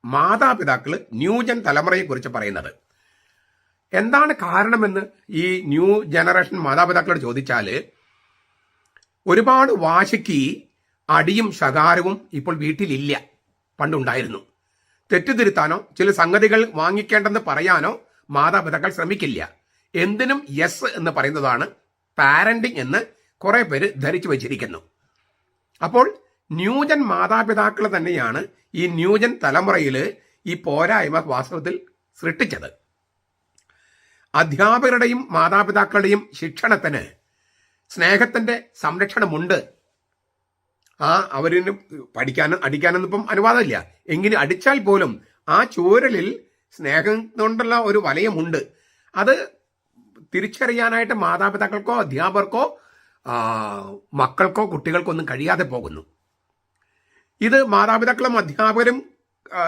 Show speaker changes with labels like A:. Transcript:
A: മാതാപിതാക്കൾ ന്യൂജൻ തലമുറയെക്കുറിച്ച് പറയുന്നത്. എന്താണ് കാരണമെന്ന് ഈ ന്യൂ ജനറേഷൻ മാതാപിതാക്കളോട് ചോദിച്ചാൽ, ഒരുപാട് വാശിക്ക് അടിയും ശകാരവും ഇപ്പോൾ വീട്ടിലില്ല, പണ്ടുണ്ടായിരുന്നു. തെറ്റുതിരുത്താനോ ചില സംഗതികൾ വാങ്ങിക്കേണ്ടെന്ന് പറയാനോ മാതാപിതാക്കൾ ശ്രമിക്കില്ല. എന്തിനും യെസ് എന്ന് പറയുന്നതാണ് പാരന്റിങ് എന്ന് കുറെ പേര് ധരിച്ചു വച്ചിരിക്കുന്നു. അപ്പോൾ ന്യൂജൻ മാതാപിതാക്കൾ തന്നെയാണ് ഈ ന്യൂജൻ തലമുറയിൽ ഈ പോരായ്മ വാസ്തവത്തിൽ സൃഷ്ടിച്ചത്. അധ്യാപകരുടെയും മാതാപിതാക്കളുടെയും ശിക്ഷണത്തിന് സ്നേഹത്തിന്റെ സംരക്ഷണമുണ്ട്. അവരിന് പഠിക്കാനും അടിക്കാനൊന്നും ഇപ്പം അനുവാദമില്ല. എങ്കിലും അടിച്ചാൽ പോലും ആ ചൂരലിൽ സ്നേഹം കൊണ്ടുള്ള ഒരു വലയമുണ്ട്. അത് തിരിച്ചറിയാനായിട്ട് മാതാപിതാക്കൾക്കോ അധ്യാപകർക്കോ മക്കൾക്കോ കുട്ടികൾക്കോ ഒന്നും കഴിയാതെ പോകുന്നു. ഇത് മാതാപിതാക്കളും അധ്യാപകരും